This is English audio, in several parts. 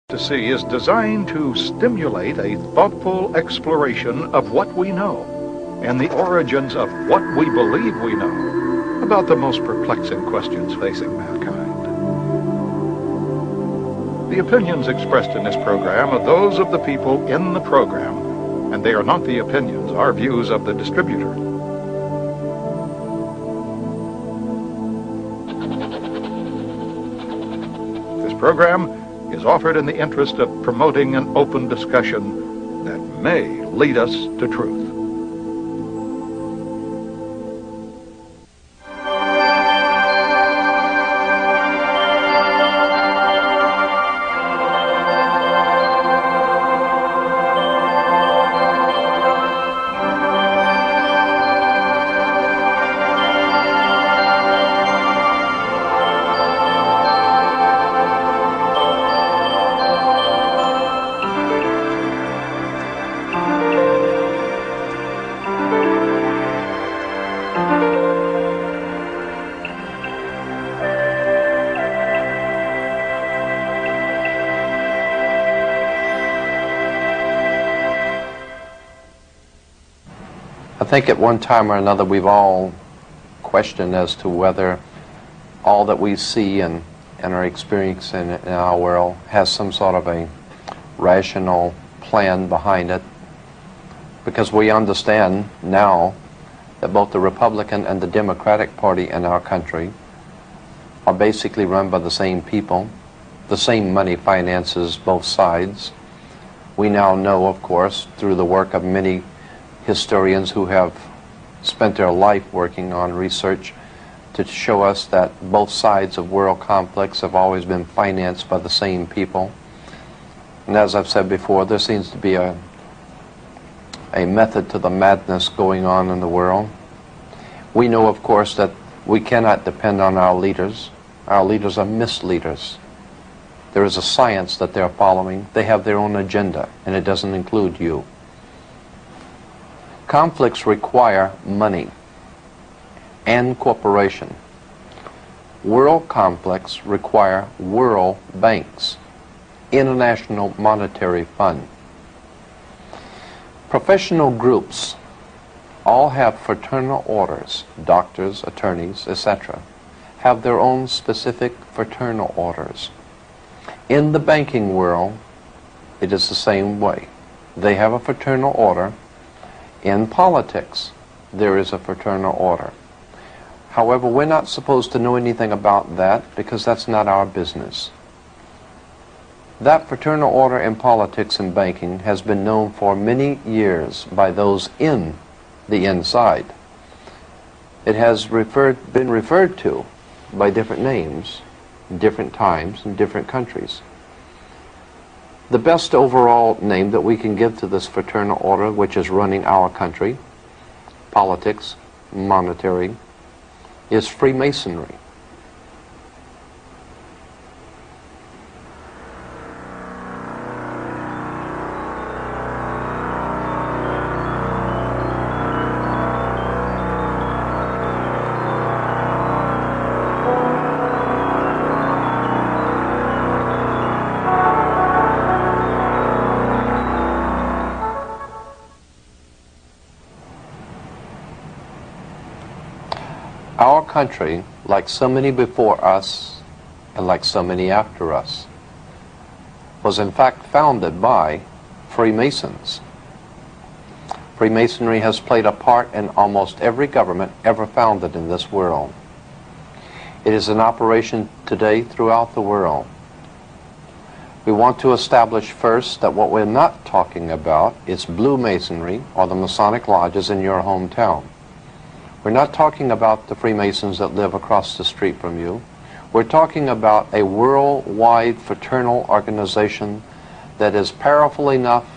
Fantasy is designed to stimulate a thoughtful exploration of what we know and the origins of what we believe we know about the most perplexing questions facing mankind. The opinions expressed in this program are those of the people in the program, and they are not the opinions or views of the distributor. This program is offered in the interest of promoting an open discussion that may lead us to truth. I think at one time or another we've all questioned as to whether all that we see and are experiencing in our world has some sort of a rational plan behind it, because we understand now that both the Republican and the Democratic Party in our country are basically run by the same people. The same money finances both sides. We now know, of course, through the work of many historians who have spent their life working on research to show us that both sides of world conflicts have always been financed by the same people. And as I've said before, there seems to be a method to the madness going on in the world. We know, of course, that we cannot depend on our leaders. Our leaders are misleaders. There is a science that they're following. They have their own agenda, and it doesn't include you. Conflicts require money and cooperation. World conflicts require world banks, International Monetary Fund. Professional groups all have fraternal orders. Doctors, attorneys, etc. have their own specific fraternal orders. In the banking world, it is the same way. They have a fraternal order. In politics, there is a fraternal order. However, we're not supposed to know anything about that because that's not our business. That fraternal order in politics and banking has been known for many years by those in the inside. It has been referred to by different names, different times, in different countries. The best overall name that we can give to this fraternal order, which is running our country, politics, monetary, is Freemasonry. Our country, like so many before us and like so many after us, was in fact founded by Freemasons. Freemasonry has played a part in almost every government ever founded in this world. It is in operation today throughout the world. We want to establish first that what we're not talking about is Blue Masonry or the Masonic lodges in your hometown. We're not talking about the Freemasons that live across the street from you. We're talking about a worldwide fraternal organization that is powerful enough,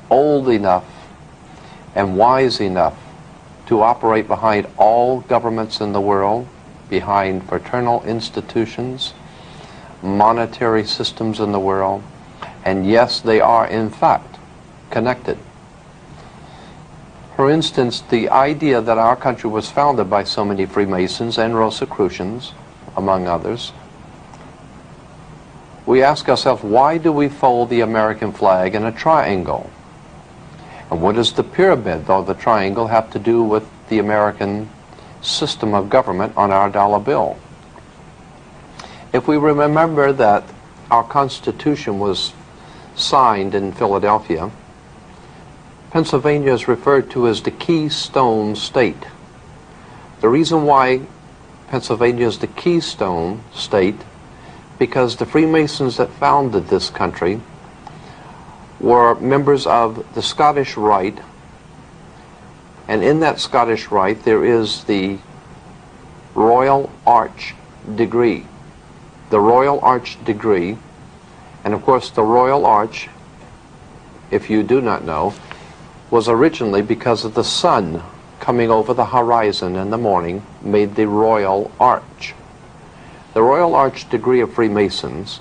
old enough, and wise enough to operate behind all governments in the world, behind fraternal institutions, monetary systems in the world, and yes, they are in fact connected. For instance, the idea that our country was founded by so many Freemasons and Rosicrucians, among others, we ask ourselves, why do we fold the American flag in a triangle? And what does the pyramid or the triangle have to do with the American system of government on our dollar bill? If we remember that our Constitution was signed in Philadelphia, Pennsylvania is referred to as the Keystone State. The reason why Pennsylvania is the Keystone State, because the Freemasons that founded this country were members of the Scottish Rite, and in that Scottish Rite there is the Royal Arch degree. The Royal Arch degree, and of course the Royal Arch, if you do not know, was originally because of the sun coming over the horizon in the morning made the Royal Arch. The Royal Arch degree of Freemasons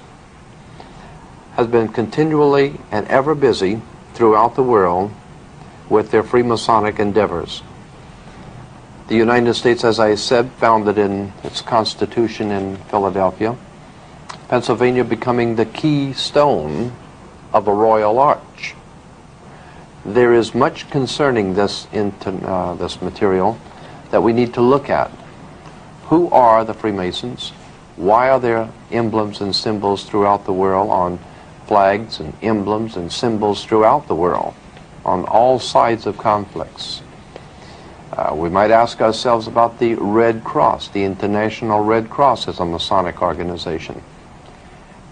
has been continually and ever busy throughout the world with their Freemasonic endeavors. The United States, as I said, founded in its Constitution in Philadelphia. Pennsylvania becoming the keystone of a Royal Arch. There is much concerning this material that we need to look at. Who are the Freemasons? Why are there emblems and symbols throughout the world on flags and emblems and symbols throughout the world on all sides of conflicts? We might ask ourselves about the Red Cross. The International Red Cross is a Masonic organization.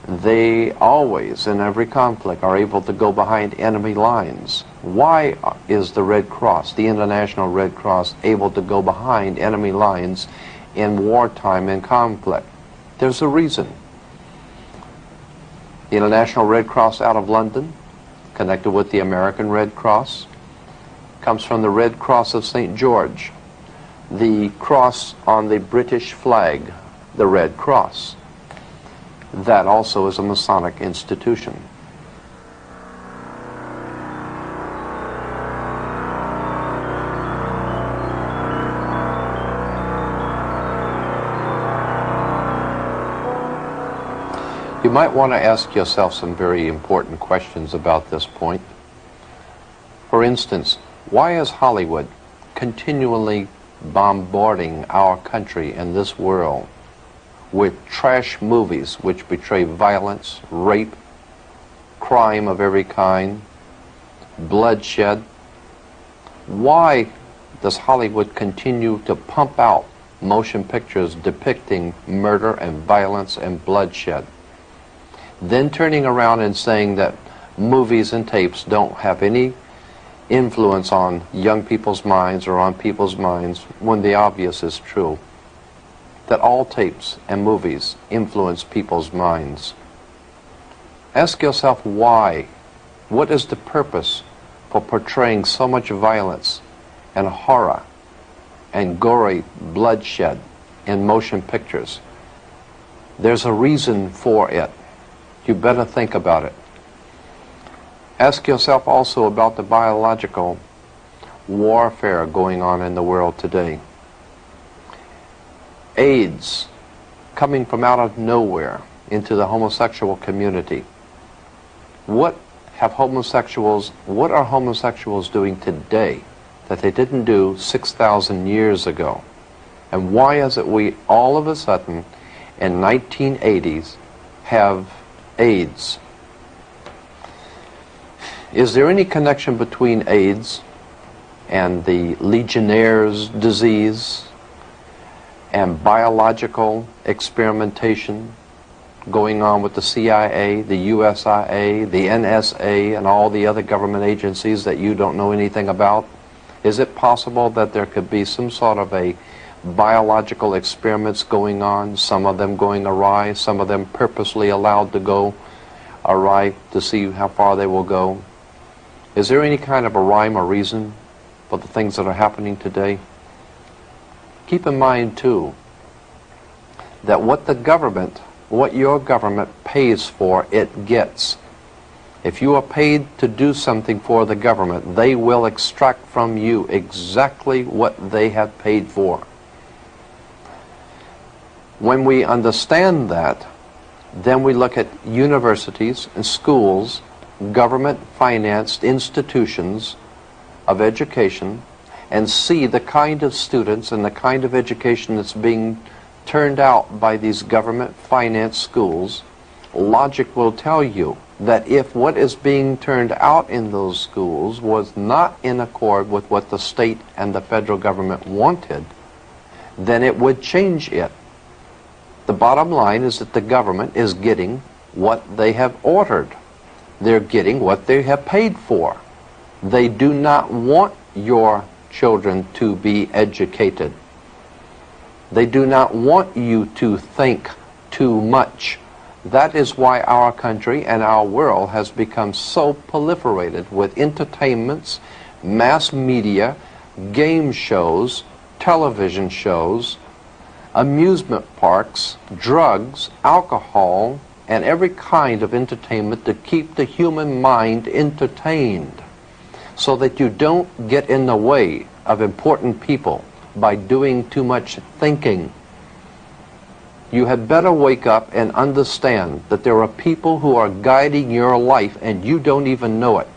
They always, in every conflict, are able to go behind enemy lines. Why is the Red Cross, the International Red Cross, able to go behind enemy lines in wartime and conflict? There's a reason. The International Red Cross out of London, connected with the American Red Cross, comes from the Red Cross of St. George, the cross on the British flag, the Red Cross. That also is a Masonic institution. You might want to ask yourself some very important questions about this point. For instance, why is Hollywood continually bombarding our country and this world with trash movies which betray violence, rape, crime of every kind, bloodshed? Why does Hollywood continue to pump out motion pictures depicting murder and violence and bloodshed, then turning around and saying that movies and tapes don't have any influence on young people's minds or on people's minds, when the obvious is true, that all tapes and movies influence people's minds? Ask yourself why. What is the purpose for portraying so much violence and horror and gory bloodshed in motion pictures? There's a reason for it. You better think about it. Ask yourself also about the biological warfare going on in the world today. AIDS coming from out of nowhere into the homosexual community. What are homosexuals doing today that they didn't do 6,000 years ago? And why is it we all of a sudden in 1980s have AIDS? Is there any connection between AIDS and the Legionnaire's disease and biological experimentation going on with the CIA, the USIA, the NSA, and all the other government agencies that you don't know anything about? Is it possible that there could be some sort of a biological experiments going on, some of them going awry, some of them purposely allowed to go awry to see how far they will go? Is there any kind of a rhyme or reason for the things that are happening today? Keep in mind, too, that what your government pays for, it gets. If you are paid to do something for the government, they will extract from you exactly what they have paid for. When we understand that, Then we look at universities and schools, government-financed institutions of education, and see the kind of students and the kind of education that's being turned out by these government-financed schools. Logic will tell you that if what is being turned out in those schools was not in accord with what the state and the federal government wanted, then it would change it. The bottom line is that the government is getting what they have ordered. They're getting what they have paid for. They do not want your children to be educated. They do not want you to think too much. That is why our country and our world has become so proliferated with entertainments, mass media, game shows, television shows, amusement parks, drugs, alcohol, and every kind of entertainment to keep the human mind entertained, so that you don't get in the way of important people by doing too much thinking. You had better wake up and understand that there are people who are guiding your life and you don't even know it.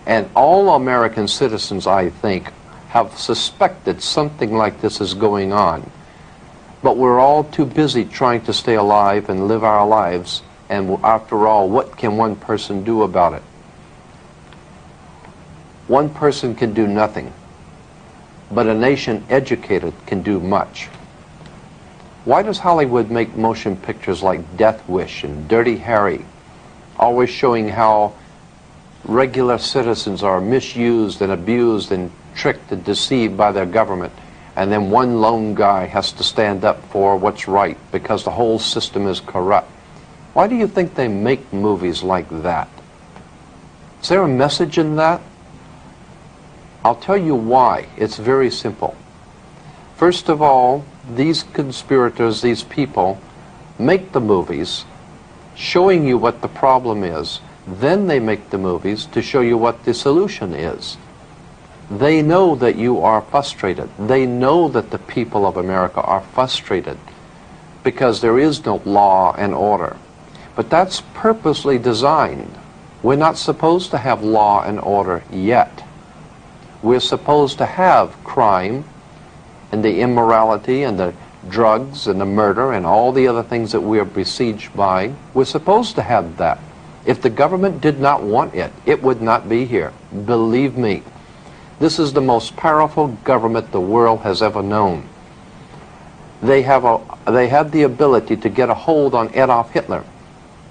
And all American citizens, I think, have suspected something like this is going on. But we're all too busy trying to stay alive and live our lives. And after all, what can one person do about it? One person can do nothing, but a nation educated can do much. Why does Hollywood make motion pictures like Death Wish and Dirty Harry, always showing how regular citizens are misused and abused and tricked and deceived by their government, and then one lone guy has to stand up for what's right because the whole system is corrupt? Why do you think they make movies like that? Is there a message in that? I'll tell you why. It's very simple. First of all, these conspirators, these people, make the movies showing you what the problem is. Then they make the movies to show you what the solution is. They know that you are frustrated. They know that the people of America are frustrated because there is no law and order. But that's purposely designed. We're not supposed to have law and order yet. We're supposed to have crime and the immorality and the drugs and the murder and all the other things that we are besieged by. We're supposed to have that. If the government did not want it, it would not be here. Believe me. This is the most powerful government the world has ever known. They had the ability to get a hold on Adolf Hitler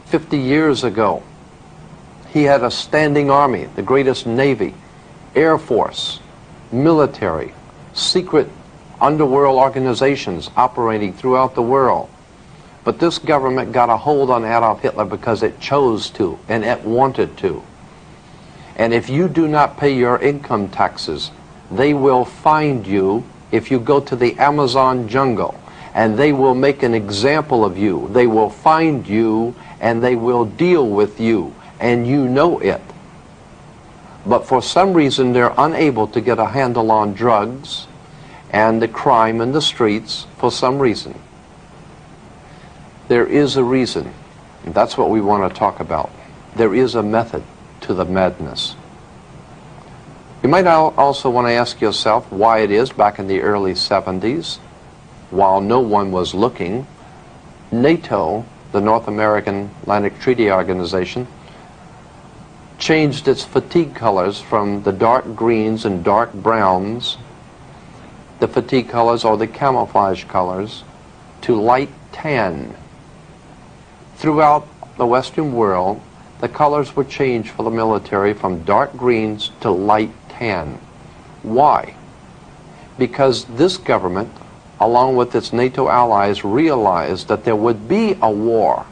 50 years ago. He had a standing army, the greatest navy, air force, military, secret underworld organizations operating throughout the world. But this government got a hold on Adolf Hitler because it chose to and it wanted to. And if you do not pay your income taxes, they will find you if you go to the Amazon jungle, and they will make an example of you. They will find you and they will deal with you, and you know it. But for some reason they're unable to get a handle on drugs and the crime in the streets for some reason. There is a reason, and that's what we want to talk about. There is a method to the madness. You might also want to ask yourself why it is back in the early 70s, while no one was looking, NATO, the North American Atlantic Treaty Organization, changed its fatigue colors from the dark greens and dark browns, the fatigue colors or the camouflage colors, to light tan. Throughout the Western world, the colors were changed for the military from dark greens to light tan. Why? Because this government, along with its NATO allies, realized that there would be a war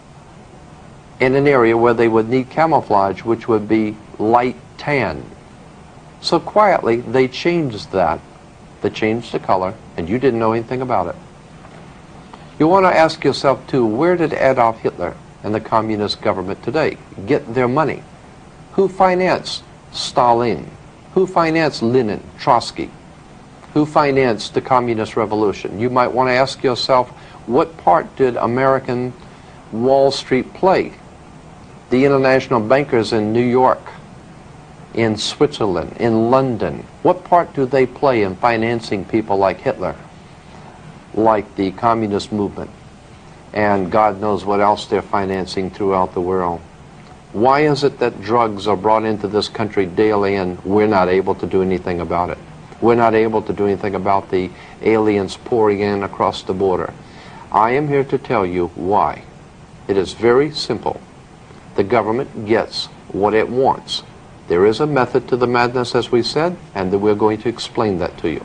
in an area where they would need camouflage, which would be light tan. So quietly, they changed that. They changed the color, and you didn't know anything about it. You want to ask yourself, too, where did Adolf Hitler and the communist government today get their money? Who financed Stalin? Who financed Lenin, Trotsky? Who financed the communist revolution? You might want to ask yourself, what part did American Wall Street play? The international bankers in New York, in Switzerland, in London, what part do they play in financing people like Hitler, like the communist movement, and God knows what else they're financing throughout the world? Why is it that drugs are brought into this country daily and we're not able to do anything about it? We're not able to do anything about the aliens pouring in across the border. I am here to tell you why. It is very simple. The government gets what it wants. There is a method to the madness, as we said, and we're going to explain that to you.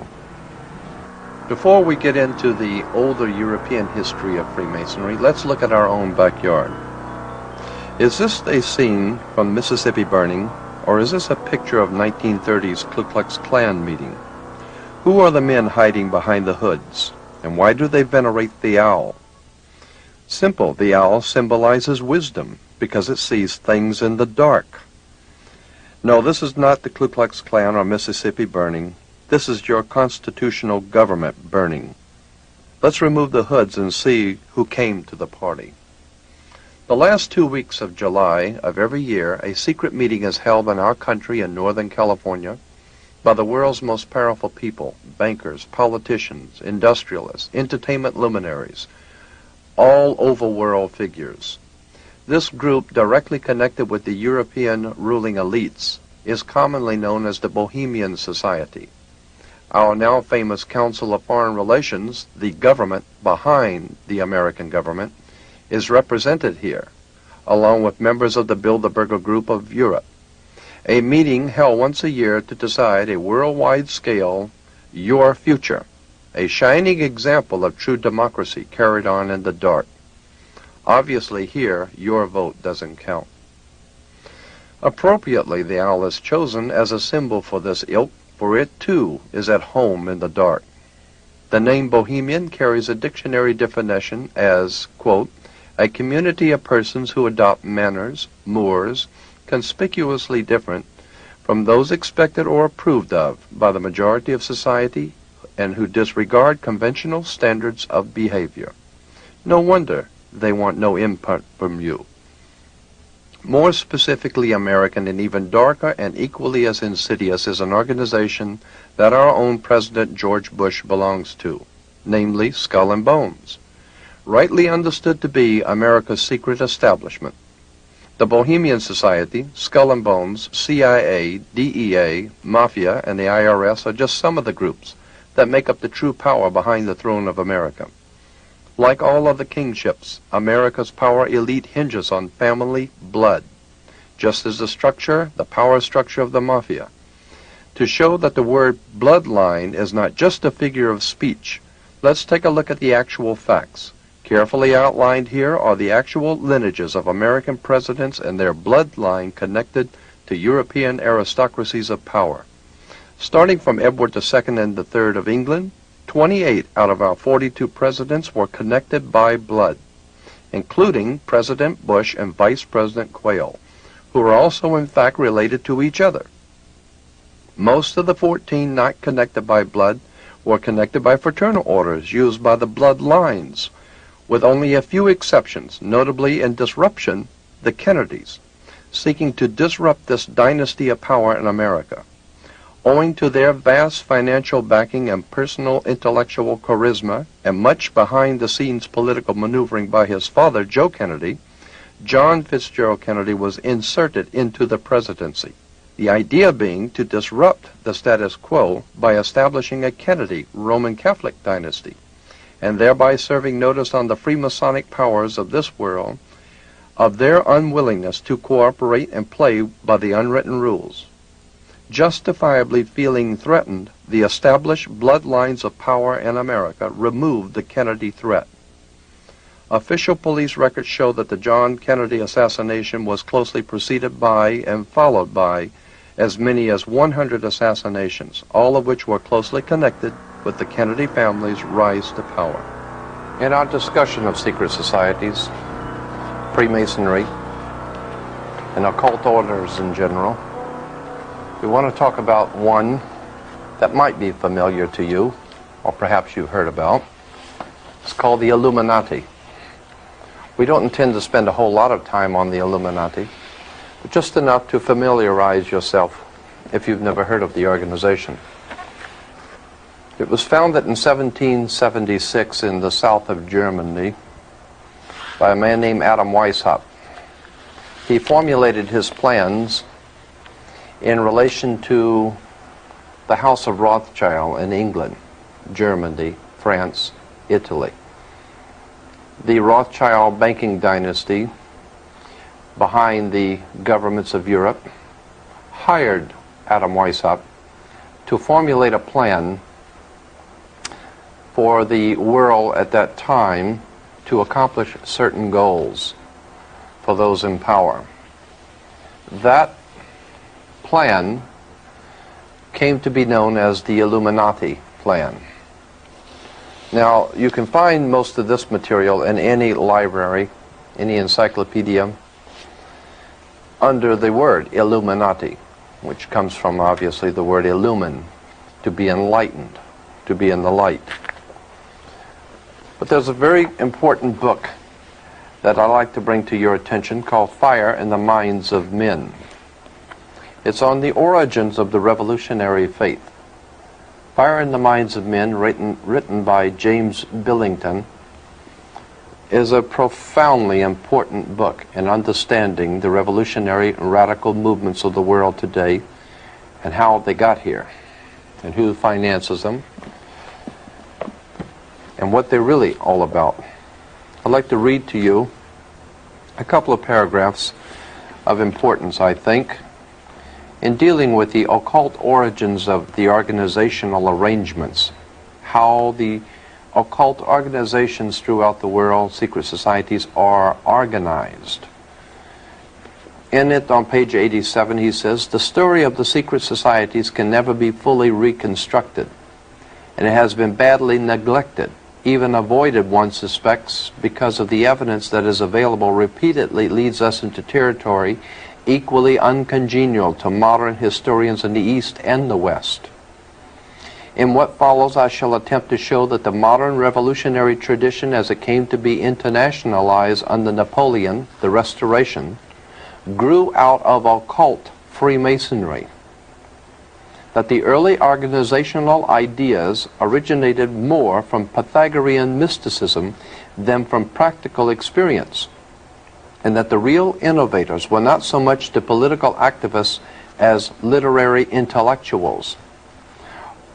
Before we get into the older European history of Freemasonry, let's look at our own backyard. Is this a scene from Mississippi burning, or is this a picture of 1930s Ku Klux Klan meeting? Who are the men hiding behind the hoods, and why do they venerate the owl? Simple, the owl symbolizes wisdom because it sees things in the dark. No, this is not the Ku Klux Klan or Mississippi burning. This is your constitutional government burning. Let's remove the hoods and see who came to the party. The last 2 weeks of July of every year, a secret meeting is held in our country in Northern California by the world's most powerful people, bankers, politicians, industrialists, entertainment luminaries, all overworld figures. This group, directly connected with the European ruling elites, is commonly known as the Bohemian Society. Our now famous Council of Foreign Relations, the government behind the American government, is represented here, along with members of the Bilderberger Group of Europe. A meeting held once a year to decide a worldwide scale, your future, a shining example of true democracy carried on in the dark. Obviously here, your vote doesn't count. Appropriately, the owl is chosen as a symbol for this ilk, for it too is at home in the dark. The name Bohemian carries a dictionary definition as, quote, a community of persons who adopt manners, mores, conspicuously different from those expected or approved of by the majority of society and who disregard conventional standards of behavior. No wonder they want no input from you. More specifically American and even darker and equally as insidious is an organization that our own President George Bush belongs to, namely Skull and Bones, rightly understood to be America's secret establishment. The Bohemian Society, Skull and Bones, CIA, DEA, Mafia, and the IRS are just some of the groups that make up the true power behind the throne of America. Like all other kingships, America's power elite hinges on family blood, just as the power structure of the Mafia. To show that the word bloodline is not just a figure of speech, let's take a look at the actual facts. Carefully outlined here are the actual lineages of American presidents and their bloodline connected to European aristocracies of power. Starting from Edward II and III of England, 28 out of our 42 presidents were connected by blood, including President Bush and Vice President Quayle, who are also in fact related to each other. Most of the 14 not connected by blood were connected by fraternal orders used by the bloodlines, with only a few exceptions, notably in disruption, the Kennedys, seeking to disrupt this dynasty of power in America. Owing to their vast financial backing and personal intellectual charisma, and much behind-the-scenes political maneuvering by his father, Joe Kennedy, John Fitzgerald Kennedy was inserted into the presidency. The idea being to disrupt the status quo by establishing a Kennedy Roman Catholic dynasty, and thereby serving notice on the Freemasonic powers of this world of their unwillingness to cooperate and play by the unwritten rules. Justifiably feeling threatened, the established bloodlines of power in America removed the Kennedy threat. Official police records show that the John Kennedy assassination was closely preceded by and followed by as many as 100 assassinations, all of which were closely connected with the Kennedy family's rise to power. In our discussion of secret societies, Freemasonry, and occult orders in general, we want to talk about one that might be familiar to you, or perhaps you've heard about. It's called the Illuminati, We don't intend to spend a whole lot of time on the Illuminati, but just enough to familiarize yourself if you've never heard of the organization. It was founded in 1776 in the south of Germany by a man named Adam Weishaupt. He formulated his plans in relation to the House of Rothschild in England, Germany, France, Italy. The Rothschild banking dynasty behind the governments of Europe hired Adam Weishaupt to formulate a plan for the world at that time to accomplish certain goals for those in power. That plan came to be known as the Illuminati plan. Now, you can find most of this material in any library, any encyclopedia, under the word Illuminati, which comes from, obviously, the word illumine, to be enlightened, to be in the light. But there's a very important book that I'd like to bring to your attention called Fire in the Minds of Men. It's on the origins of the revolutionary faith. Fire in the Minds of Men, written by James Billington, is a profoundly important book in understanding the revolutionary and radical movements of the world today and how they got here and who finances them and what they're really all about. I'd like to read to you a couple of paragraphs of importance, I think, in dealing with the occult origins of the organizational arrangements, how the occult organizations throughout the world, secret societies, are organized. In it, on page 87, he says, "The story of the secret societies can never be fully reconstructed, and it has been badly neglected, even avoided, one suspects, because of the evidence that is available repeatedly leads us into territory equally uncongenial to modern historians in the East and the West. In what follows, I shall attempt to show that the modern revolutionary tradition as it came to be internationalized under Napoleon, the Restoration, grew out of occult Freemasonry, that the early organizational ideas originated more from Pythagorean mysticism than from practical experience, and that the real innovators were not so much the political activists as literary intellectuals,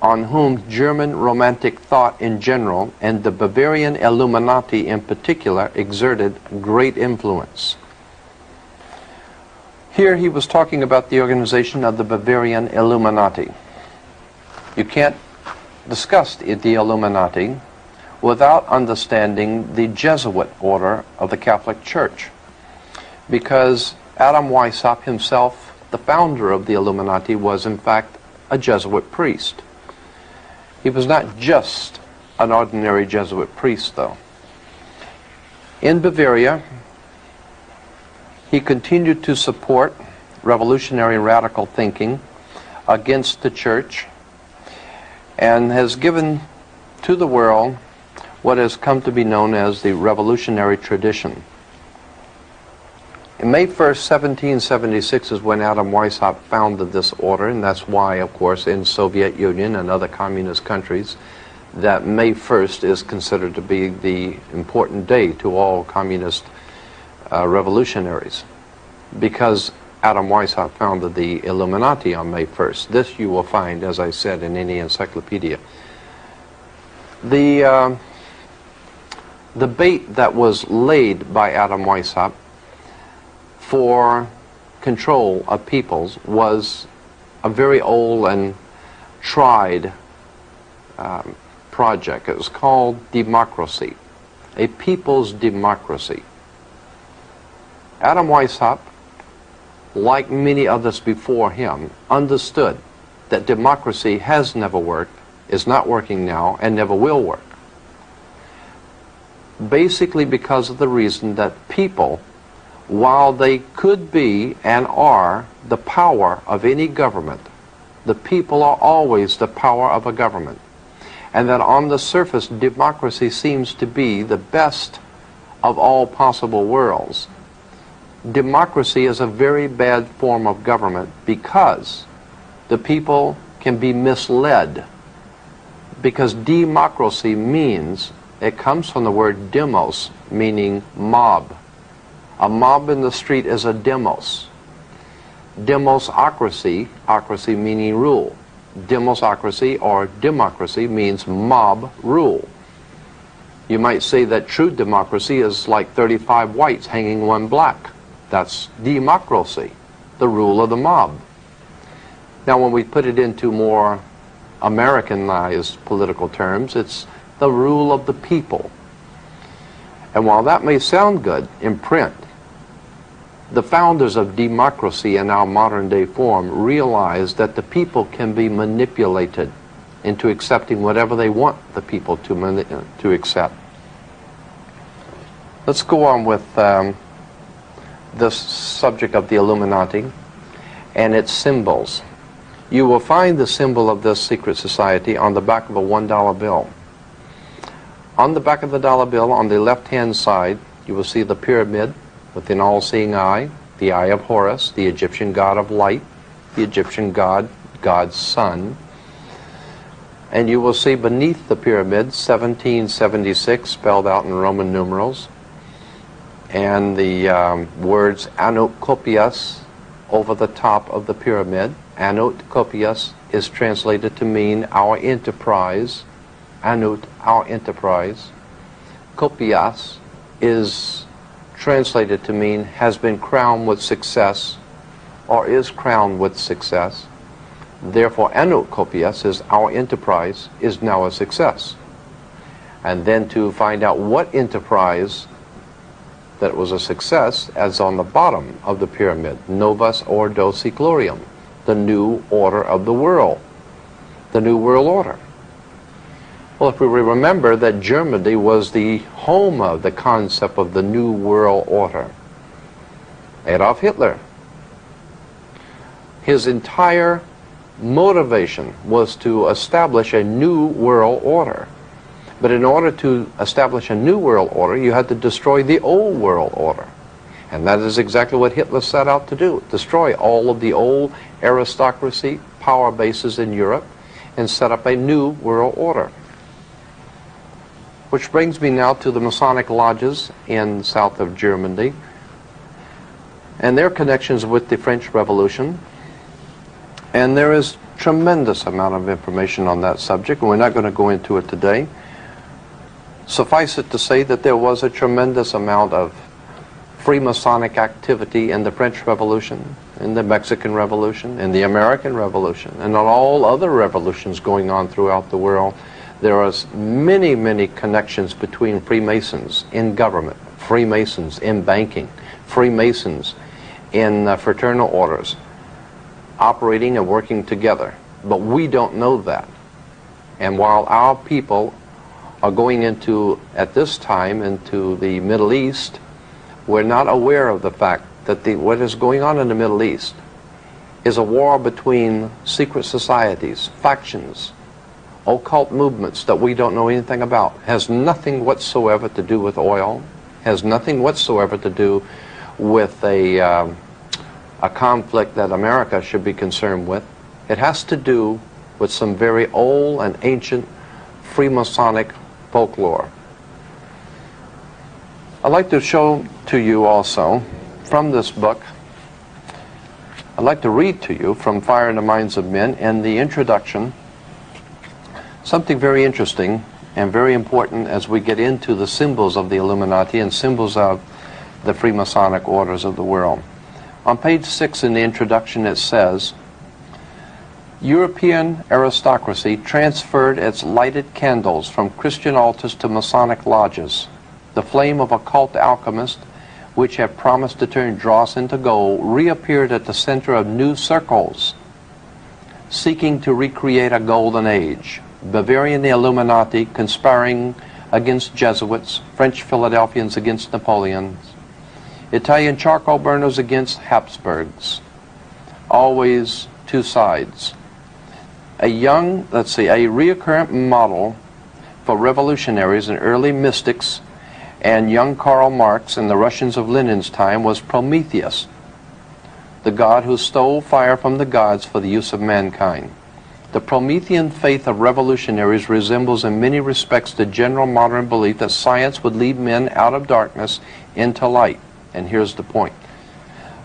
on whom German Romantic thought in general and the Bavarian Illuminati in particular exerted great influence." Here he was talking about the organization of the Bavarian Illuminati. You can't discuss the Illuminati without understanding the Jesuit order of the Catholic Church, because Adam Weishaupt himself, the founder of the Illuminati, was in fact a Jesuit priest. He was not just an ordinary Jesuit priest, though. In Bavaria, he continued to support revolutionary radical thinking against the church and has given to the world what has come to be known as the revolutionary tradition. In May 1st, 1776 is when Adam Weishaupt founded this order, and that's why, of course, in Soviet Union and other communist countries, that May 1st is considered to be the important day to all communist revolutionaries, because Adam Weishaupt founded the Illuminati on May 1st. This you will find, as I said, in any encyclopedia. The bait that was laid by Adam Weishaupt for control of peoples was a very old and tried project. It was called democracy, a people's democracy. Adam Weishaupt, like many others before him, understood that democracy has never worked, is not working now, and never will work. Basically because of the reason that people, while they could be and are the power of any government, the people are always the power of a government. And that on the surface, democracy seems to be the best of all possible worlds. Democracy is a very bad form of government because the people can be misled. Because democracy means, it comes from the word demos, meaning mob. A mob in the street is a demos. Demosocracy, ocracy meaning rule. Demosocracy or democracy means mob rule. You might say that true democracy is like 35 whites hanging one black. That's democracy, the rule of the mob. Now when we put it into more Americanized political terms, it's the rule of the people. And while that may sound good in print, the founders of democracy in our modern day form realized that the people can be manipulated into accepting whatever they want the people to accept. Let's go on with this subject of the Illuminati and its symbols. You will find the symbol of this secret society on the back of a $1 bill. On the back of the dollar bill, on the left-hand side, you will see the pyramid with an all-seeing eye, the eye of Horus, the Egyptian god of light, the Egyptian god, God's son. And you will see beneath the pyramid 1776 spelled out in Roman numerals, and the words Anokopias over the top of the pyramid. Anokopias is translated to mean our enterprise. Anut, our enterprise. Kopias is translated to mean has been crowned with success or is crowned with success. Therefore, Anokopias is our enterprise is now a success. And then to find out what enterprise that was a success, as on the bottom of the pyramid, Novus Ordo Seclorum, the new order of the world, the new world order. Well, if we remember that Germany was the home of the concept of the New World Order, Adolf Hitler, his entire motivation was to establish a new world order. But in order to establish a new world order, you had to destroy the old world order. And that is exactly what Hitler set out to do, destroy all of the old aristocracy, power bases in Europe, and set up a new world order. Which brings me now to the Masonic lodges in south of Germany and their connections with the French Revolution. And there is tremendous amount of information on that subject, and we're not going to go into it today. Suffice it to say that there was a tremendous amount of Freemasonic activity in the French Revolution, in the Mexican Revolution, in the American Revolution, and on all other revolutions going on throughout the world. There are many, many connections between Freemasons in government, Freemasons in banking, Freemasons in fraternal orders, operating and working together. But we don't know that. And while our people are going into, at this time, into the Middle East, we're not aware of the fact that what is going on in the Middle East is a war between secret societies, factions, occult movements that we don't know anything about. Has nothing whatsoever to do with oil, has nothing whatsoever to do with a conflict that America should be concerned with. It has to do with some very old and ancient Freemasonic folklore. I'd like to show to you also from this book, I'd like to read to you from Fire in the Minds of Men in the introduction something very interesting and very important as we get into the symbols of the Illuminati and symbols of the Freemasonic orders of the world. On page 6 in the introduction it says, European aristocracy transferred its lighted candles from Christian altars to Masonic lodges. The flame of occult alchemists, which had promised to turn dross into gold, reappeared at the center of new circles, seeking to recreate a golden age. Bavarian Illuminati conspiring against Jesuits, French Philadelphians against Napoleons, Italian charcoal burners against Habsburgs. Always two sides. A reoccurrent model for revolutionaries and early mystics and young Karl Marx and the Russians of Lenin's time was Prometheus, the god who stole fire from the gods for the use of mankind. The Promethean faith of revolutionaries resembles in many respects the general modern belief that science would lead men out of darkness into light. And here's the point.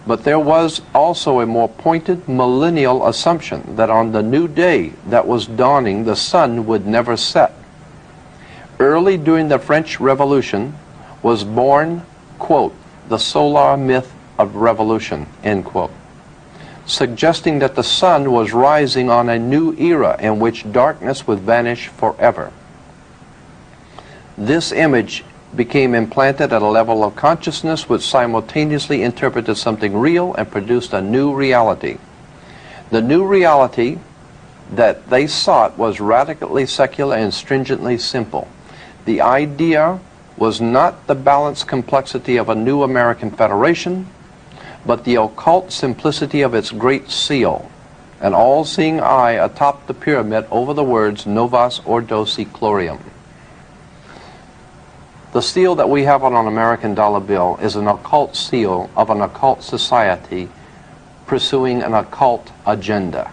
But there was also a more pointed millennial assumption that on the new day that was dawning, the sun would never set. Early during the French Revolution was born, quote, the solar myth of revolution, end quote, suggesting that the sun was rising on a new era in which darkness would vanish forever. This image became implanted at a level of consciousness which simultaneously interpreted something real and produced a new reality. The new reality that they sought was radically secular and stringently simple. The idea was not the balanced complexity of a new American federation, but the occult simplicity of its great seal, an all-seeing eye atop the pyramid over the words Novus Ordo Seclorum. The seal that we have on an American dollar bill is an occult seal of an occult society pursuing an occult agenda.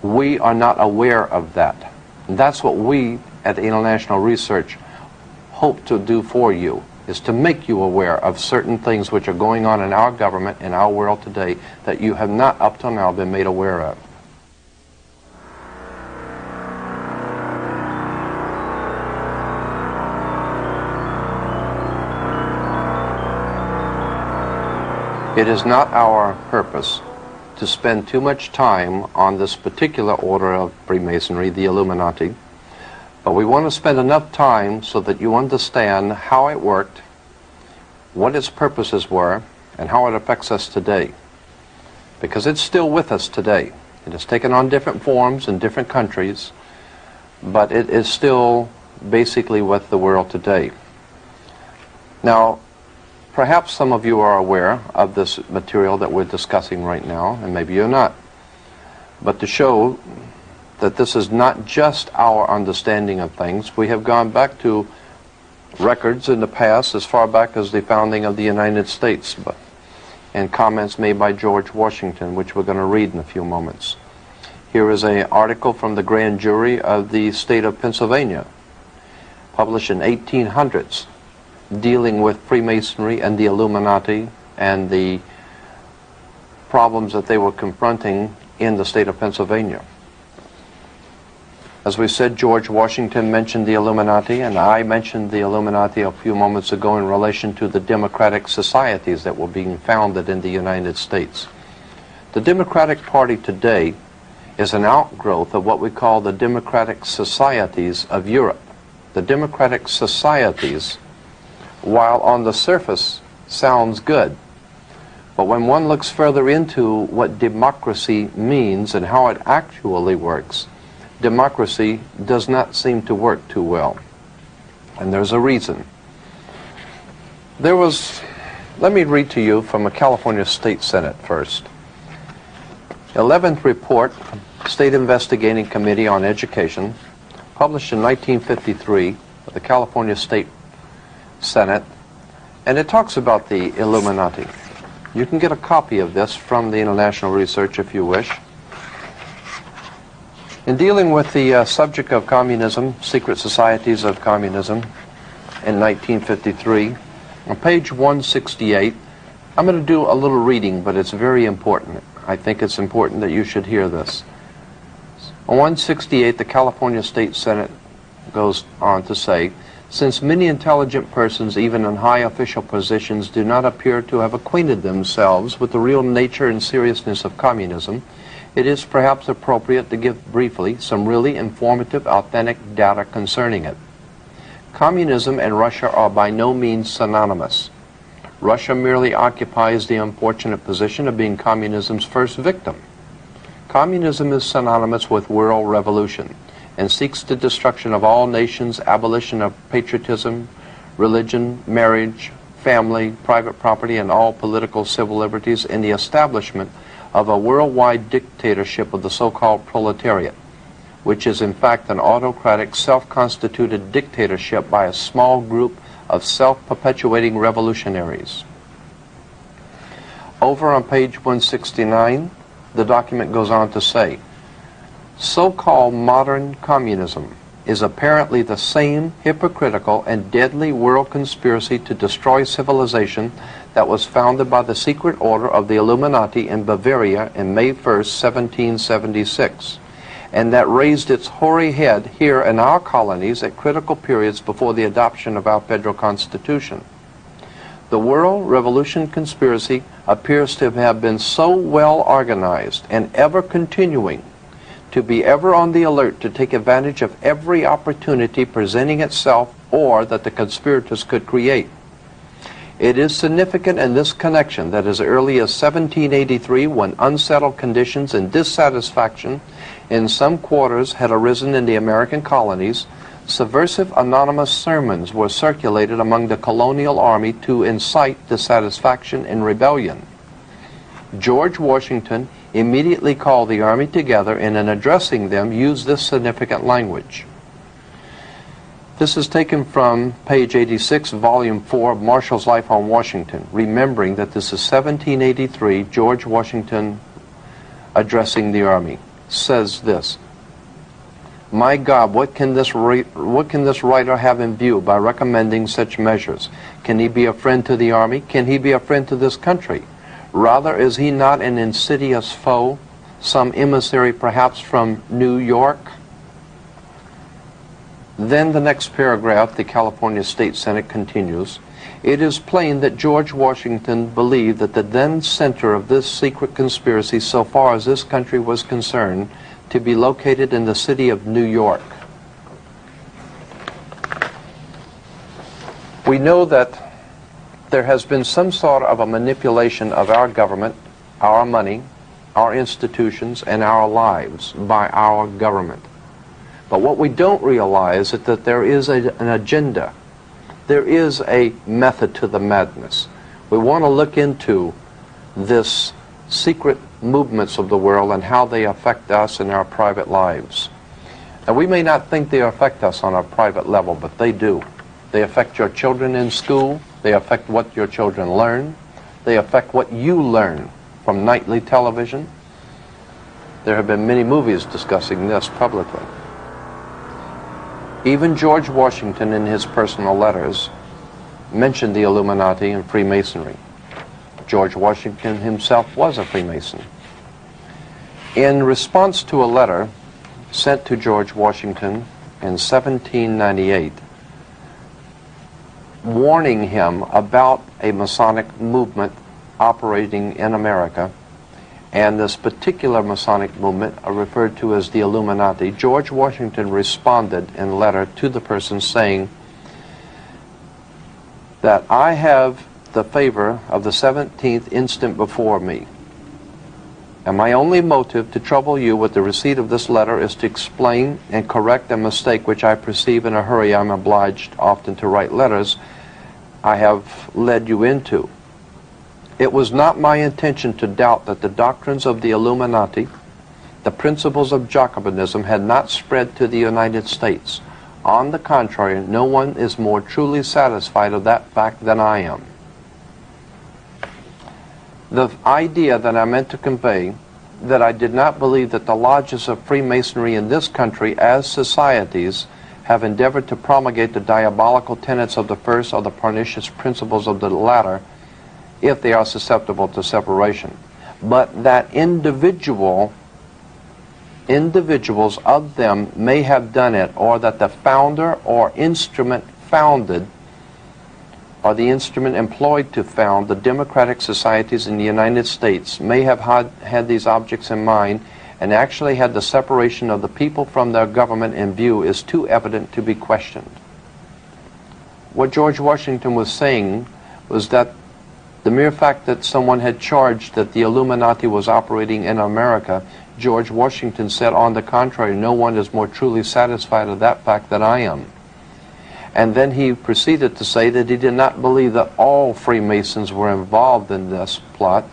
We are not aware of that. And that's what we at International Research hope to do for you, is to make you aware of certain things which are going on in our government, in our world today, that you have not up till now been made aware of. It is not our purpose to spend too much time on this particular order of Freemasonry, the Illuminati, but we want to spend enough time so that you understand how it worked, what its purposes were, and how it affects us today. Because it's still with us today. It has taken on different forms in different countries, but it is still basically with the world today. Now, perhaps some of you are aware of this material that we're discussing right now, and maybe you're not. But to show that this is not just our understanding of things, we have gone back to records in the past as far back as the founding of the United States, and comments made by George Washington, which we're going to read in a few moments. Here is an article from the grand jury of the state of Pennsylvania, published in 1800s, dealing with Freemasonry and the Illuminati and the problems that they were confronting in the state of Pennsylvania. As we said, George Washington mentioned the Illuminati, and I mentioned the Illuminati a few moments ago in relation to the democratic societies that were being founded in the United States. The Democratic Party today is an outgrowth of what we call the democratic societies of Europe. The democratic societies, while on the surface sounds good, but when one looks further into what democracy means and how it actually works, democracy does not seem to work too well. And there's a reason. Let me read to you from a California State Senate first. 11th report, State Investigating Committee on Education, published in 1953 by the California State Senate, and it talks about the Illuminati. You can get a copy of this from the International Research if you wish. In dealing with the subject of communism, secret societies of communism, in 1953, on page 168, I'm going to do a little reading, but it's very important. I think it's important that you should hear this. On 168, the California State Senate goes on to say, since many intelligent persons, even in high official positions, do not appear to have acquainted themselves with the real nature and seriousness of communism, it is perhaps appropriate to give briefly some really informative, authentic data concerning it. Communism and Russia are by no means synonymous. Russia merely occupies the unfortunate position of being communism's first victim. Communism is synonymous with world revolution and seeks the destruction of all nations, abolition of patriotism, religion, marriage, family, private property, and all political civil liberties, and the establishment of a worldwide dictatorship of the so-called proletariat, which is in fact an autocratic, self-constituted dictatorship by a small group of self-perpetuating revolutionaries. Over on page 169, the document goes on to say, so-called modern communism is apparently the same hypocritical and deadly world conspiracy to destroy civilization that was founded by the secret order of the Illuminati in Bavaria in May 1st, 1776, and that raised its hoary head here in our colonies at critical periods before the adoption of our federal constitution. The world revolution conspiracy appears to have been so well organized and ever continuing to be ever on the alert to take advantage of every opportunity presenting itself or that the conspirators could create. It is significant in this connection that as early as 1783, when unsettled conditions and dissatisfaction in some quarters had arisen in the American colonies, subversive anonymous sermons were circulated among the colonial army to incite dissatisfaction and rebellion. George Washington immediately called the army together and in addressing them used this significant language. This is taken from page 86, volume 4 of Marshall's Life on Washington, remembering that this is 1783, George Washington addressing the army, says this, "My God, what can this writer have in view by recommending such measures? Can he be a friend to the army? Can he be a friend to this country? Rather, is he not an insidious foe, some emissary perhaps from New York?" Then the next paragraph, the California State Senate continues, "It is plain that George Washington believed that the then center of this secret conspiracy, so far as this country was concerned, to be located in the city of New York." We know that there has been some sort of a manipulation of our government, our money, our institutions, and our lives by our government. But what we don't realize is that there is an agenda. There is a method to the madness. We want to look into this secret movements of the world and how they affect us in our private lives. And we may not think they affect us on a private level, but they do. They affect your children in school. They affect what your children learn. They affect what you learn from nightly television. There have been many movies discussing this publicly. Even George Washington, in his personal letters, mentioned the Illuminati and Freemasonry. George Washington himself was a Freemason. In response to a letter sent to George Washington in 1798, warning him about a Masonic movement operating in America, and this particular Masonic movement are referred to as the Illuminati, George Washington responded in a letter to the person saying that I have the favor of the 17th instant before me, and my only motive to trouble you with the receipt of this letter is to explain and correct a mistake which I perceive in a hurry I am obliged often to write letters I have led you into. It was not my intention to doubt that the doctrines of the Illuminati, the principles of Jacobinism, had not spread to the United States. On the contrary, no one is more truly satisfied of that fact than I am. The idea that I meant to convey, that I did not believe that the lodges of Freemasonry in this country as societies have endeavored to promulgate the diabolical tenets of the first or the pernicious principles of the latter, if they are susceptible to separation, but that individuals of them may have done it, or that the founder or instrument founded, or the instrument employed to found the democratic societies in the United States may have had these objects in mind and actually had the separation of the people from their government in view is too evident to be questioned. What George Washington was saying was that the mere fact that someone had charged that the Illuminati was operating in America, George Washington said, on the contrary, no one is more truly satisfied of that fact than I am. And then he proceeded to say that he did not believe that all Freemasons were involved in this plot,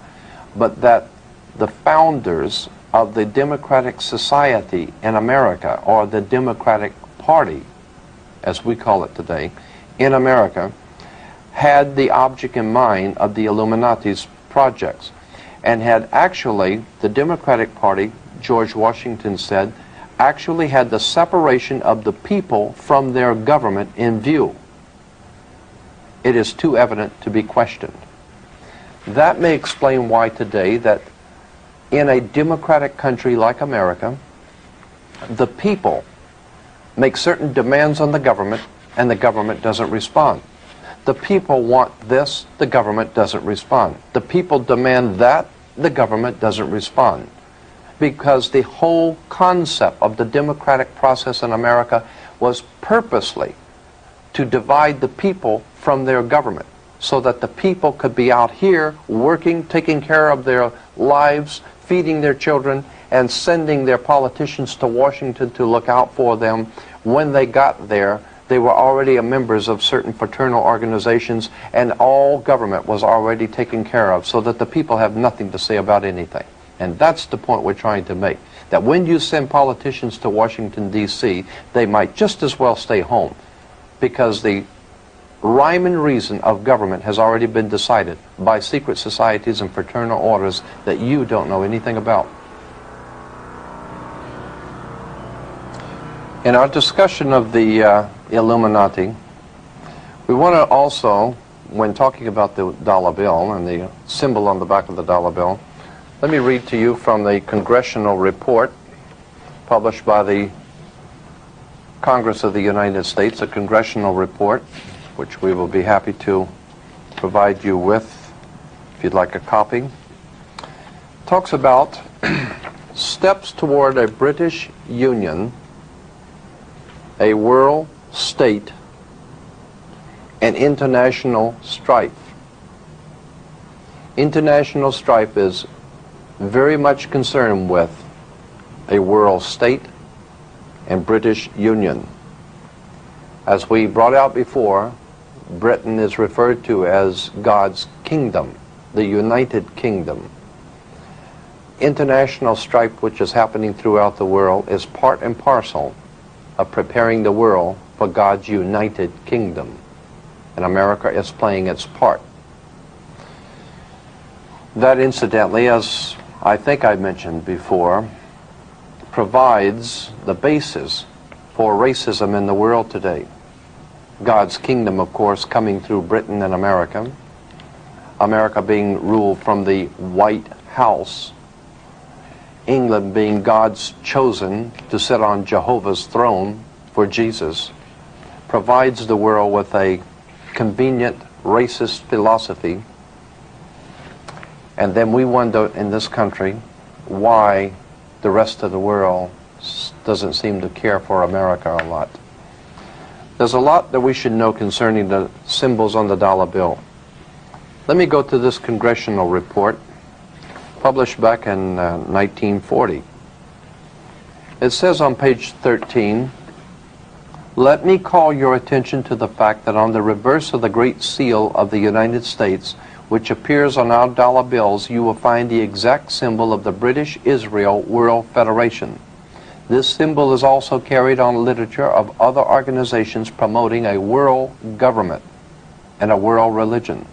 but that the founders of the Democratic Society in America, or the Democratic Party, as we call it today, in America, had the object in mind of the Illuminati's projects, and had actually, the Democratic Party, George Washington said, actually had the separation of the people from their government in view. It is too evident to be questioned. That may explain why today that in a democratic country like America, the people make certain demands on the government and the government doesn't respond. The people want this, the government doesn't respond. The people demand that, the government doesn't respond. Because the whole concept of the democratic process in America was purposely to divide the people from their government, so that the people could be out here working, taking care of their lives, feeding their children, and sending their politicians to Washington to look out for them. When they got there, they were already members of certain fraternal organizations, and all government was already taken care of, so that the people have nothing to say about anything. And that's the point we're trying to make, that when you send politicians to Washington, D.C., they might just as well stay home, because the rhyme and reason of government has already been decided by secret societies and fraternal orders that you don't know anything about. In our discussion of the Illuminati, we want to also, when talking about the dollar bill and the symbol on the back of the dollar bill, let me read to you from the congressional report published by the Congress of the United States, a congressional report, which we will be happy to provide you with if you'd like a copy. Talks about steps toward a British Union, a world state, and international strife. International strife is very much concerned with a world state and British Union. As we brought out before, Britain is referred to as God's kingdom, the United Kingdom. International strife, which is happening throughout the world, is part and parcel of preparing the world for God's United Kingdom. And America is playing its part. That, incidentally, as I think I mentioned before, provides the basis for racism in the world today. God's kingdom, of course, coming through Britain and America. America being ruled from the White House. England being God's chosen to sit on Jehovah's throne for Jesus, provides the world with a convenient racist philosophy. And then we wonder in this country why the rest of the world doesn't seem to care for America a lot. There's a lot that we should know concerning the symbols on the dollar bill. Let me go to this congressional report published back in 1940. It says on page 13, "Let me call your attention to the fact that on the reverse of the Great Seal of the United States, which appears on our dollar bills, you will find the exact symbol of the British Israel World Federation. This symbol is also carried on literature of other organizations promoting a world government and a world religion.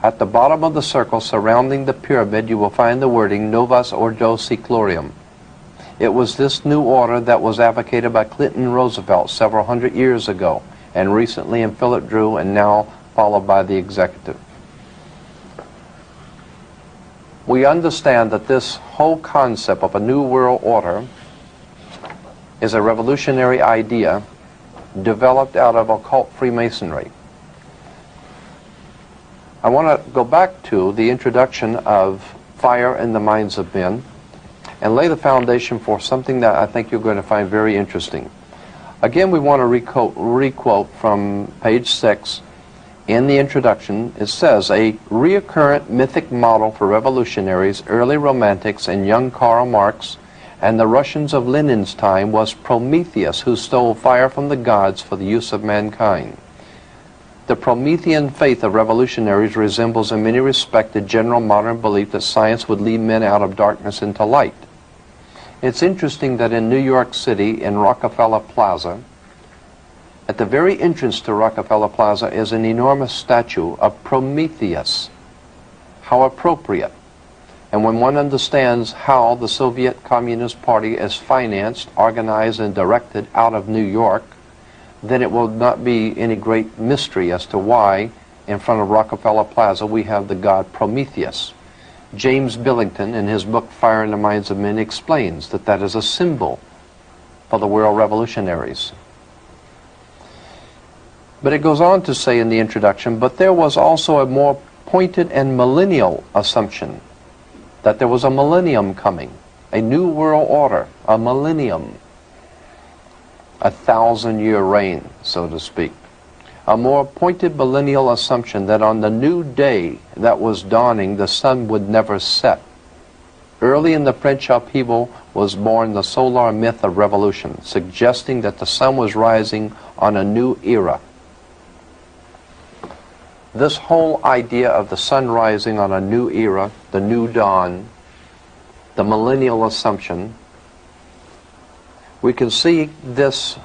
At the bottom of the circle surrounding the pyramid, you will find the wording Novus Ordo Seclorum. It was this new order that was advocated by Clinton Roosevelt several hundred years ago, and recently in Philip Drew, and now followed by the executive." We understand that this whole concept of a new world order is a revolutionary idea developed out of occult Freemasonry. I want to go back to the introduction of fire in the minds of men and lay the foundation for something that I think you're going to find very interesting. Again, we want to requote from page 6 in the introduction. It says, "A reoccurrent mythic model for revolutionaries, early romantics, and young Karl Marx and the Russians of Lenin's time was Prometheus, who stole fire from the gods for the use of mankind. The Promethean faith of revolutionaries resembles in many respects the general modern belief that science would lead men out of darkness into light." It's interesting that in New York City, in Rockefeller Plaza, At the very entrance to Rockefeller Plaza is an enormous statue of Prometheus. How appropriate. And when one understands how the Soviet Communist Party is financed, organized, and directed out of New York, then it will not be any great mystery as to why in front of Rockefeller Plaza we have the god Prometheus. James Billington, in his book Fire in the Minds of Men, explains that that is a symbol for the world revolutionaries. But it goes on to say in the introduction, but there was also a more pointed and millennial assumption that there was a millennium coming, a new world order, a millennium, a 1,000-year reign, so to speak. A more pointed millennial assumption that on the new day that was dawning, the sun would never set. Early in the French upheaval was born the solar myth of revolution, suggesting that the sun was rising on a new era. This whole idea of the sun rising on a new era, the new dawn, the millennial assumption, we can see this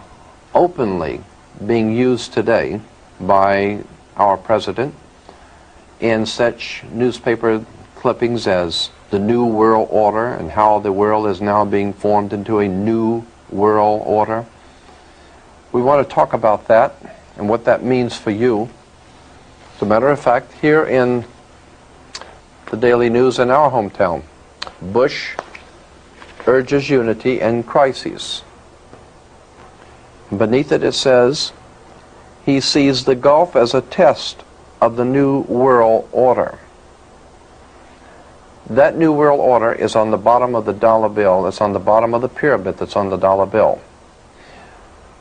openly being used today by our president in such newspaper clippings as the New World Order and how the world is now being formed into a new world order. We want to talk about that and what that means for you. As a matter of fact, here in the Daily News in our hometown, Bush urges unity and crises. Beneath it, it says, he sees the Gulf as a test of the New World Order. That New World Order is on the bottom of the dollar bill. It's on the bottom of the pyramid that's on the dollar bill.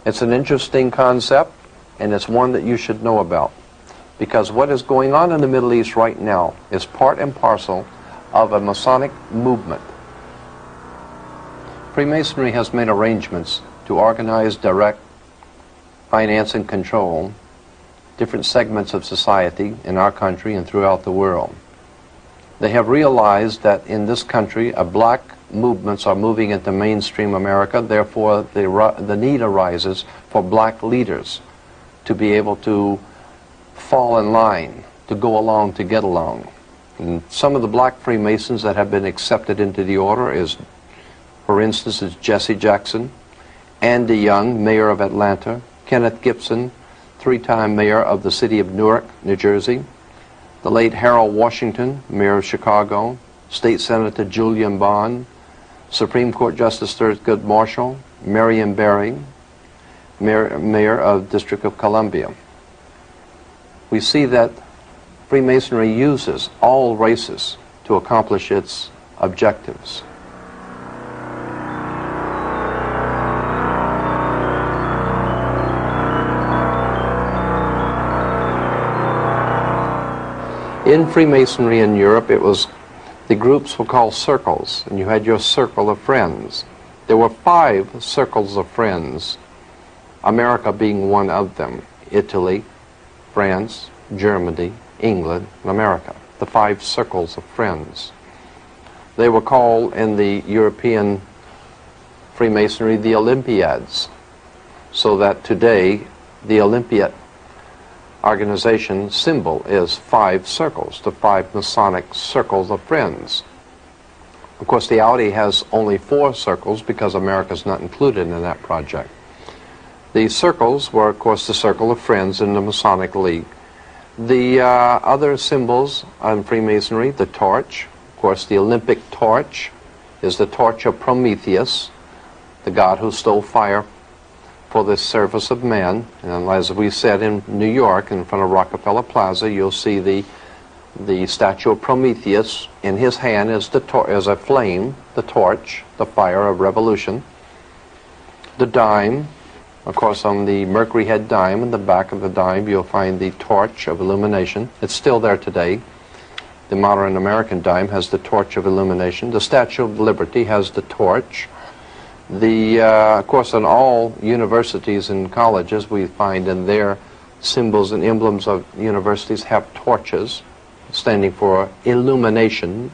It's an interesting concept, and it's one that you should know about. Because what is going on in the Middle East right now is part and parcel of a Masonic movement. Freemasonry has made arrangements to organize, direct, finance, and control different segments of society in our country and throughout the world. They have realized that in this country, black movements are moving into mainstream America. Therefore, the need arises for black leaders to be able to fall in line, to go along, to get along. And some of the black Freemasons that have been accepted into the order is, for instance, is Jesse Jackson, Andy Young, mayor of Atlanta, Kenneth Gibson, three-time mayor of the city of Newark, New Jersey, the late Harold Washington, mayor of Chicago, State Senator Julian Bond, Supreme Court Justice Thurgood Marshall, Marion Barry, mayor of District of Columbia. We see that Freemasonry uses all races to accomplish its objectives. In Freemasonry in Europe, the groups were called circles, and you had your circle of friends. There were 5 circles of friends, America being one of them. Italy, France, Germany, England, and America. The 5 circles of friends. They were called in the European Freemasonry the Olympiads, so that today the Olympiad organization symbol is 5 circles, the 5 Masonic circles of friends. Of course, the Audi has only 4 circles because America's not included in that project. The circles were, of course, the circle of friends in the Masonic League. The other symbols on Freemasonry, the torch, of course, the Olympic torch is the torch of Prometheus, the god who stole fire for the service of man. And as we said in New York, in front of Rockefeller Plaza, you'll see the statue of Prometheus. In his hand is a flame, the torch, the fire of revolution. The dime, of course, on the Mercury head dime, in the back of the dime, you'll find the torch of illumination. It's still there today. The modern American dime has the torch of illumination. The Statue of Liberty has the torch. Of course, in all universities and colleges, we find in their symbols and emblems of universities have torches, standing for illumination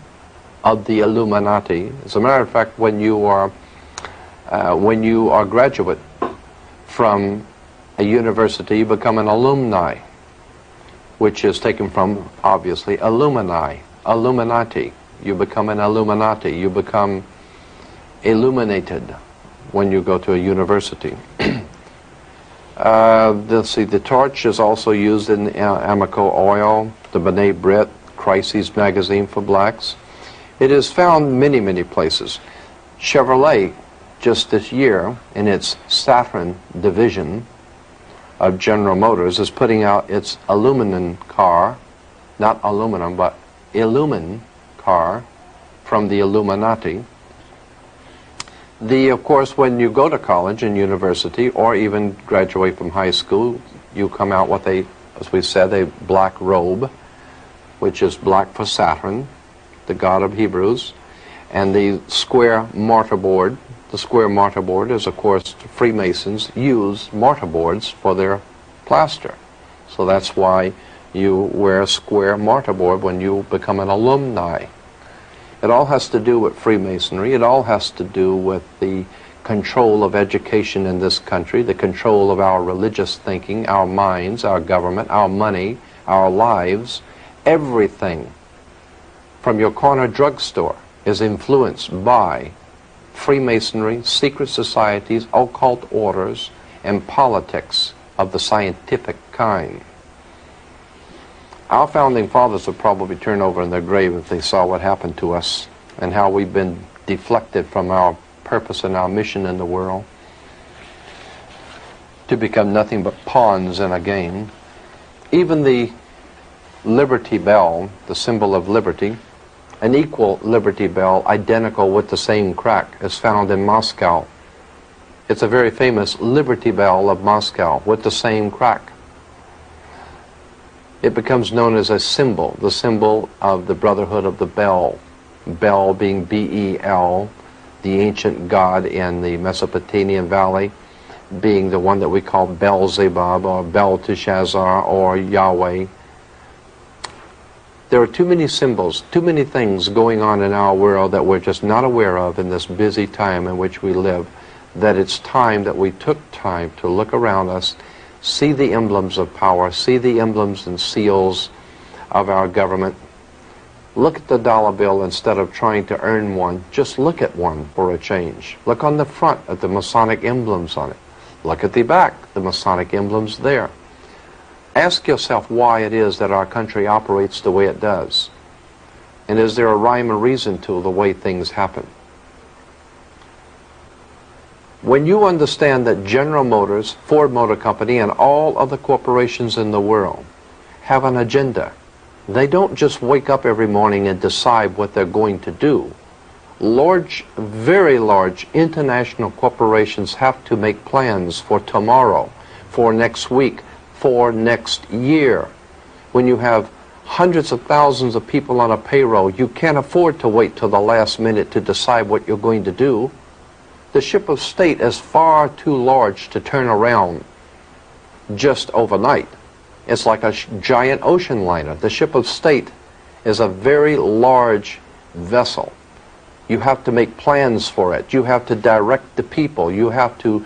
of the Illuminati. As a matter of fact, when you are graduate from a university, you become an alumni, which is taken from, obviously, Illumini, Illuminati. You become an Illuminati. You become illuminated when you go to a university. Let's see, the torch is also used in Amoco oil, the B'nai Brit, Crises magazine for blacks. It is found many, many places. Chevrolet, just this year, in its Saturn division of General Motors, is putting out its aluminum car, not aluminum, but Illumin car from the Illuminati. Of course, when you go to college and university, or even graduate from high school, you come out with as we said, a black robe, which is black for Saturn, the god of Hebrews, and the square mortarboard. The square mortarboard is, of course, Freemasons use mortarboards for their plaster. So that's why you wear a square mortarboard when you become an alumni. It all has to do with Freemasonry. It all has to do with the control of education in this country, the control of our religious thinking, our minds, our government, our money, our lives. Everything from your corner drugstore is influenced by Freemasonry, secret societies, occult orders, and politics of the scientific kind. Our founding fathers would probably turn over in their grave if they saw what happened to us and how we've been deflected from our purpose and our mission in the world to become nothing but pawns in a game. Even the Liberty Bell, the symbol of liberty, an equal Liberty Bell, identical with the same crack, is found in Moscow. It's a very famous Liberty Bell of Moscow with the same crack. It becomes known as a symbol, the symbol of the Brotherhood of the Bell. Bel being B-E-L, the ancient god in the Mesopotamian Valley, being the one that we call Beelzebub or Belteshazzar or Yahweh. There are too many symbols, too many things going on in our world that we're just not aware of in this busy time in which we live, that it's time that we took time to look around us, see the emblems of power, see the emblems and seals of our government. Look at the dollar bill instead of trying to earn one. Just look at one for a change. Look on the front at the Masonic emblems on it. Look at the back, the Masonic emblems there. Ask yourself why it is that our country operates the way it does. And is there a rhyme or reason to the way things happen? When you understand that General Motors, Ford Motor Company, and all other corporations in the world have an agenda, they don't just wake up every morning and decide what they're going to do. Large, very large international corporations have to make plans for tomorrow, for next week, for next year. When you have hundreds of thousands of people on a payroll, you can't afford to wait till the last minute to decide what you're going to do. The ship of state is far too large to turn around just overnight. It's like a giant ocean liner. The ship of state is a very large vessel. You have to make plans for it. You have to direct the people. You have to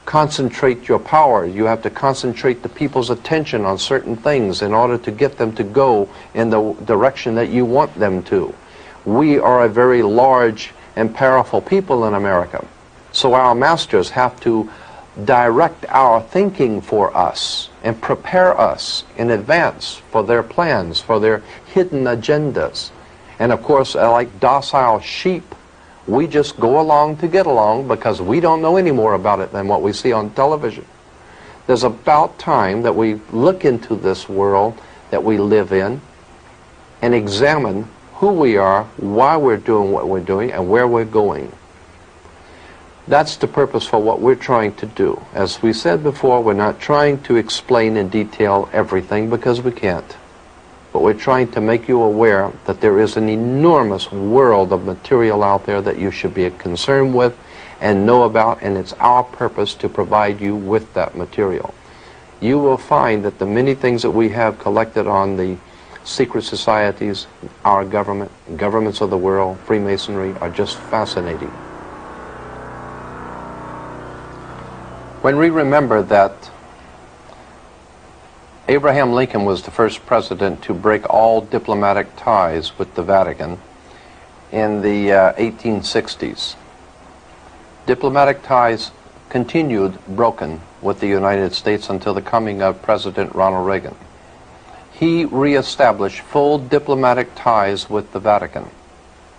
concentrate your power. You have to concentrate the people's attention on certain things in order to get them to go in the direction that you want them to. We are a very large and powerful people in America. So our masters have to direct our thinking for us and prepare us in advance for their plans, for their hidden agendas. And of course, like docile sheep, we just go along to get along because we don't know any more about it than what we see on television. There's about time that we look into this world that we live in and examine who we are, why we're doing what we're doing, and where we're going. That's the purpose for what we're trying to do. As we said before, we're not trying to explain in detail everything because we can't. But we're trying to make you aware that there is an enormous world of material out there that you should be concerned with and know about, and it's our purpose to provide you with that material. You will find that the many things that we have collected on the secret societies, our government, governments of the world, Freemasonry, are just fascinating. When we remember that Abraham Lincoln was the first president to break all diplomatic ties with the Vatican in the 1860s, diplomatic ties continued broken with the United States until the coming of President Ronald Reagan. He reestablished full diplomatic ties with the Vatican,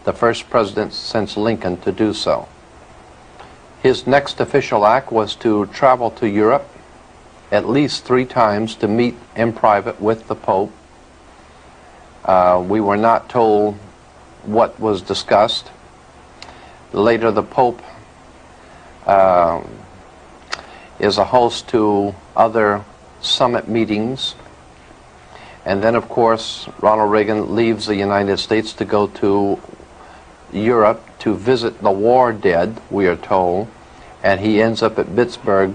the first president since Lincoln to do so. His next official act was to travel to Europe at least 3 times to meet in private with the Pope. We were not told what was discussed. Later, the Pope is a host to other summit meetings. And then, of course, Ronald Reagan leaves the United States to go to Europe to visit the war dead, we are told, and he ends up at Pittsburgh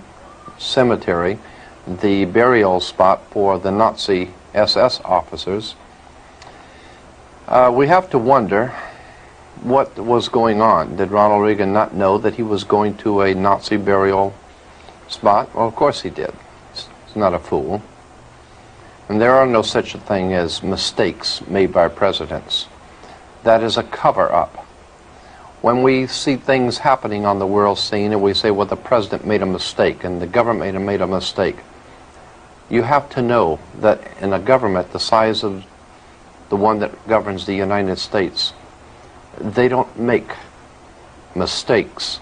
Cemetery, the burial spot for the Nazi SS officers. We have to wonder what was going on. Did Ronald Reagan not know that he was going to a Nazi burial spot? Well, of course he did. He's not a fool. And there are no such a thing as mistakes made by presidents. That is a cover-up. When we see things happening on the world scene and we say, well, the president made a mistake and the government made a mistake, you have to know that in a government the size of the one that governs the United States, they don't make mistakes.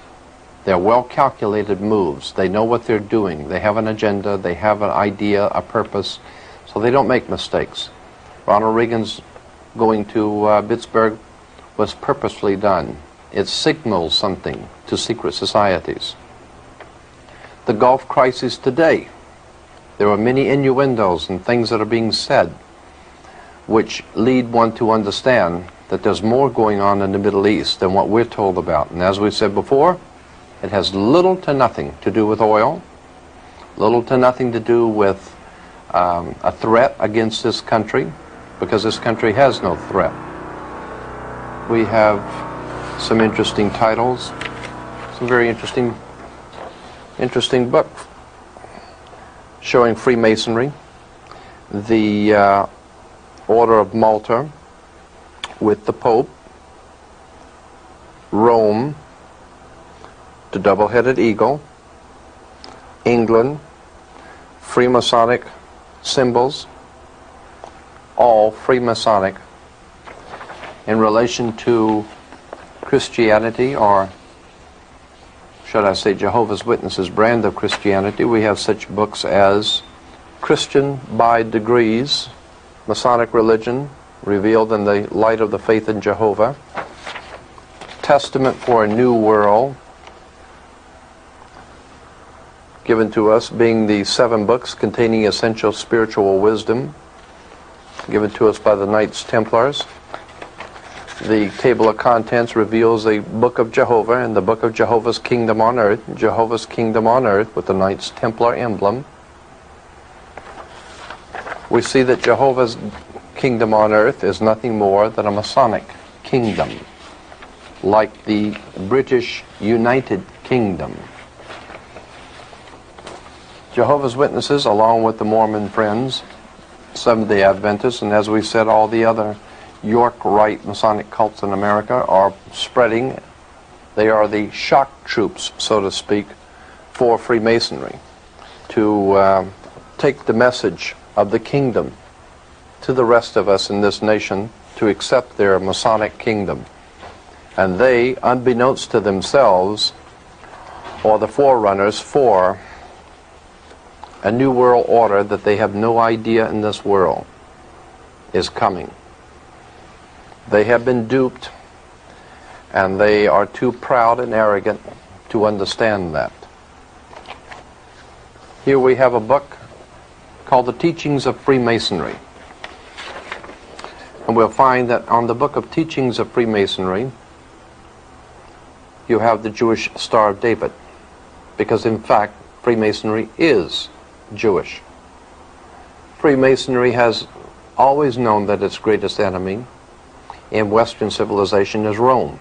They're well-calculated moves. They know what they're doing. They have an agenda. They have an idea, a purpose. So they don't make mistakes. Ronald Reagan's going to Pittsburgh was purposely done. It signals something to secret societies. The Gulf crisis today, there are many innuendos and things that are being said which lead one to understand that there's more going on in the Middle East than what we're told about. And as we said before, it has little to nothing to do with oil, little to nothing to do with a threat against this country, because this country has no threat. We have some interesting titles, some very interesting books showing Freemasonry, the Order of Malta with the Pope, Rome, the Double-Headed Eagle, England, Freemasonic symbols, all Freemasonic in relation to Christianity, or should I say Jehovah's Witnesses' brand of Christianity. We have such books as Christian by Degrees, Masonic Religion Revealed in the Light of the Faith in Jehovah, Testament for a New World, given to us being the 7 books containing essential spiritual wisdom, given to us by the Knights Templars. The table of contents reveals the Book of Jehovah and the Book of Jehovah's Kingdom on Earth, Jehovah's Kingdom on Earth with the Knights Templar emblem. We see that Jehovah's Kingdom on Earth is nothing more than a Masonic kingdom, like the British United Kingdom. Jehovah's Witnesses, along with the Mormon Friends, Seventh-day Adventists, and as we said, all the other York Rite Masonic cults in America are spreading. They are the shock troops, so to speak, for Freemasonry, to take the message of the kingdom to the rest of us in this nation to accept their Masonic kingdom. And they, unbeknownst to themselves, are the forerunners for a new world order that they have no idea in this world is coming. They have been duped, and they are too proud and arrogant to understand that. Here we have a book called The Teachings of Freemasonry. And we'll find that on the book of Teachings of Freemasonry, you have the Jewish Star of David, because in fact, Freemasonry is Jewish. Freemasonry has always known that its greatest enemy in Western civilization is Rome.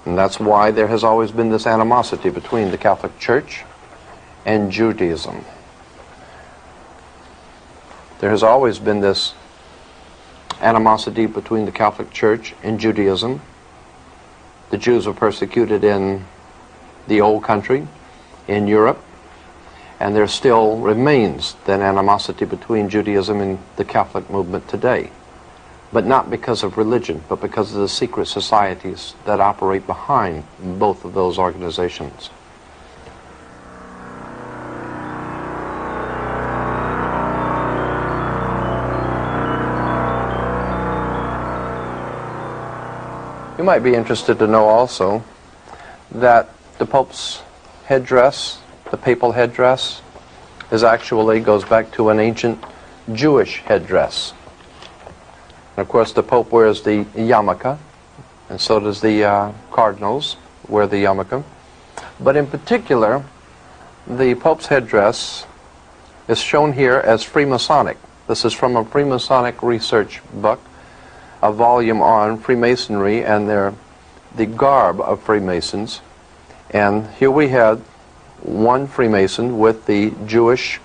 And that's why there has always been this animosity between the Catholic Church and Judaism. There has always been this animosity between the Catholic Church and Judaism. The Jews were persecuted in the old country, in Europe, and there still remains that animosity between Judaism and the Catholic movement today. But not because of religion, but because of the secret societies that operate behind both of those organizations. You might be interested to know also that the Pope's headdress, the papal headdress, goes back to an ancient Jewish headdress. And of course the Pope wears the yarmulke, and so does the cardinals wear the yarmulke. But in particular, the Pope's headdress is shown here as Freemasonic. This is from a Freemasonic research book, a volume on Freemasonry and the garb of Freemasons. And here we have one Freemason with the Jewish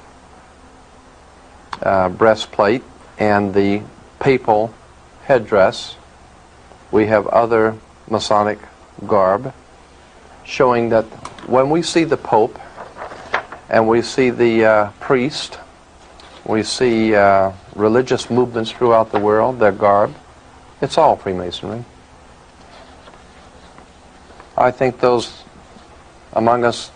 breastplate and the papal headdress. We have other Masonic garb, showing that when we see the Pope and we see the priest, we see religious movements throughout the world, their garb, it's all Freemasonry. I think those among us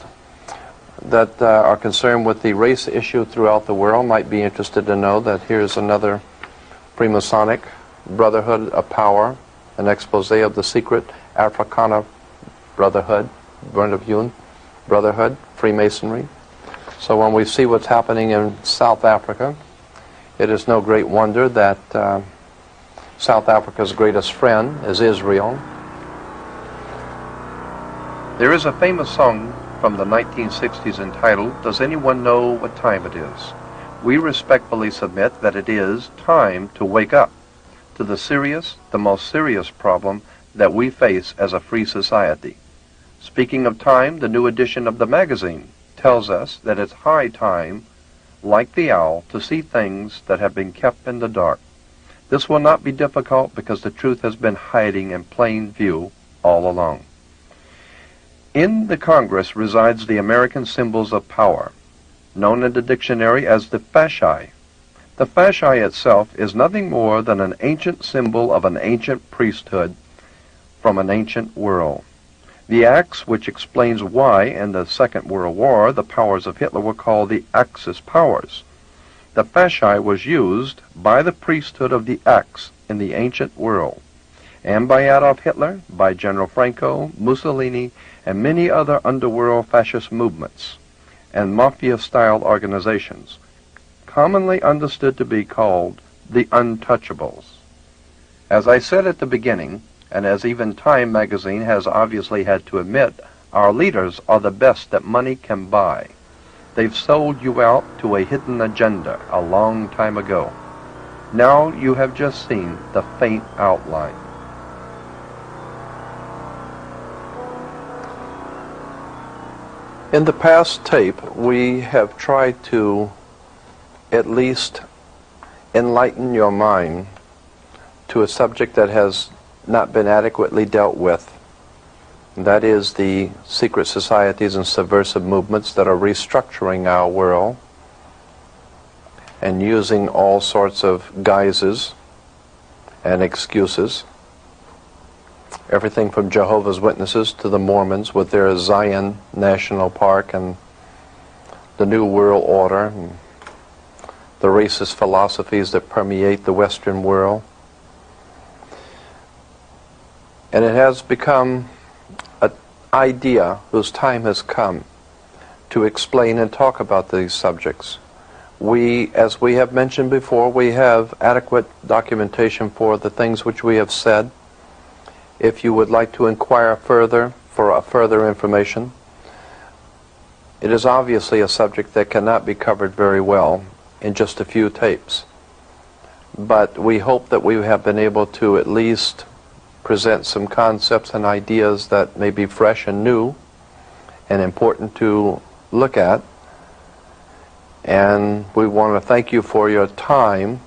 that are concerned with the race issue throughout the world might be interested to know that here's another Freemasonic Brotherhood of Power, an expose of the secret Africana Brotherhood, Brotherhood, Freemasonry. So when we see what's happening in South Africa, it is no great wonder that South Africa's greatest friend is Israel. There is a famous song from the 1960s entitled, "Does Anyone Know What Time It Is?" We respectfully submit that it is time to wake up to the most serious problem that we face as a free society. Speaking of time, the new edition of the magazine tells us that it's high time, like the owl, to see things that have been kept in the dark. This will not be difficult because the truth has been hiding in plain view all along. In the Congress resides the American symbols of power, known in the dictionary as the fasci. The fasci itself is nothing more than an ancient symbol of an ancient priesthood from an ancient world. The axe, which explains why in the Second World War the powers of Hitler were called the Axis powers. The fasci was used by the priesthood of the axe in the ancient world, and by Adolf Hitler, by General Franco, Mussolini, and many other underworld fascist movements and mafia-style organizations, commonly understood to be called the Untouchables. As I said at the beginning, and as even Time magazine has obviously had to admit, our leaders are the best that money can buy. They've sold you out to a hidden agenda a long time ago. Now you have just seen the faint outline. In the past tape, we have tried to at least enlighten your mind to a subject that has not been adequately dealt with. That is the secret societies and subversive movements that are restructuring our world and using all sorts of guises and excuses. Everything from Jehovah's Witnesses to the Mormons with their Zion National Park and the New World Order and the racist philosophies that permeate the Western world. And it has become an idea whose time has come to explain and talk about these subjects. As we have mentioned before, we have adequate documentation for the things which we have said. If you would like to inquire further for further information, it is obviously a subject that cannot be covered very well in just a few tapes. But we hope that we have been able to at least present some concepts and ideas that may be fresh and new and important to look at And we want to thank you for your time.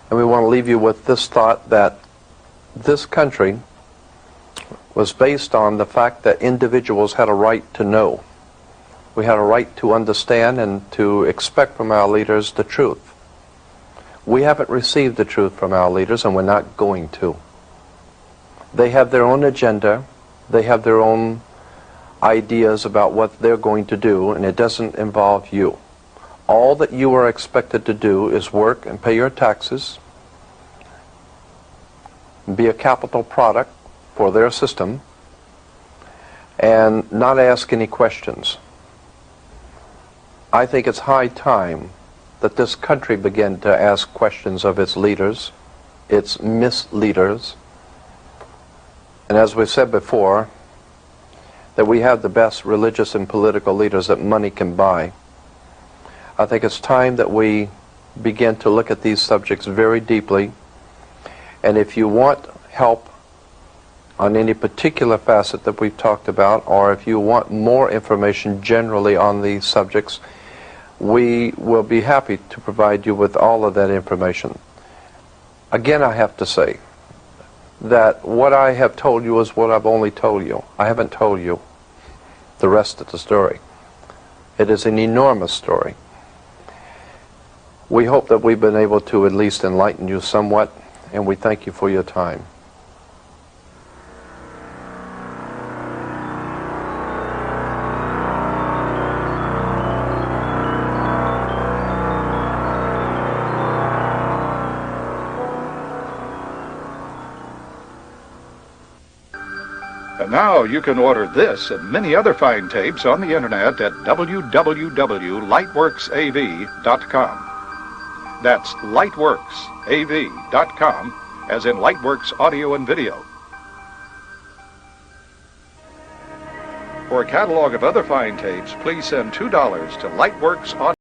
And we want to leave you with this thought that this country was based on the fact that individuals had a right to know. We had a right to understand and to expect from our leaders the truth. We haven't received the truth from our leaders, and we're not going to. They have their own agenda. They have their own ideas about what they're going to do, and it doesn't involve you. All that you are expected to do is work and pay your taxes, be a capital product for their system, and not ask any questions. I think it's high time that this country began to ask questions of its leaders, its misleaders. And as we've said before, that we have the best religious and political leaders that money can buy. I think it's time that we begin to look at these subjects very deeply. And if you want help on any particular facet that we've talked about, or if you want more information generally on these subjects, we will be happy to provide you with all of that information. Again, I have to say that what I have told you is what I've only told you. I haven't told you the rest of the story. It is an enormous story. We hope that we've been able to at least enlighten you somewhat, and we thank you for your time. And now you can order this and many other fine tapes on the internet at www.lightworksav.com. That's lightworksav.com, as in Lightworks Audio and Video. For a catalog of other fine tapes, please send $2 to Lightworks Audio.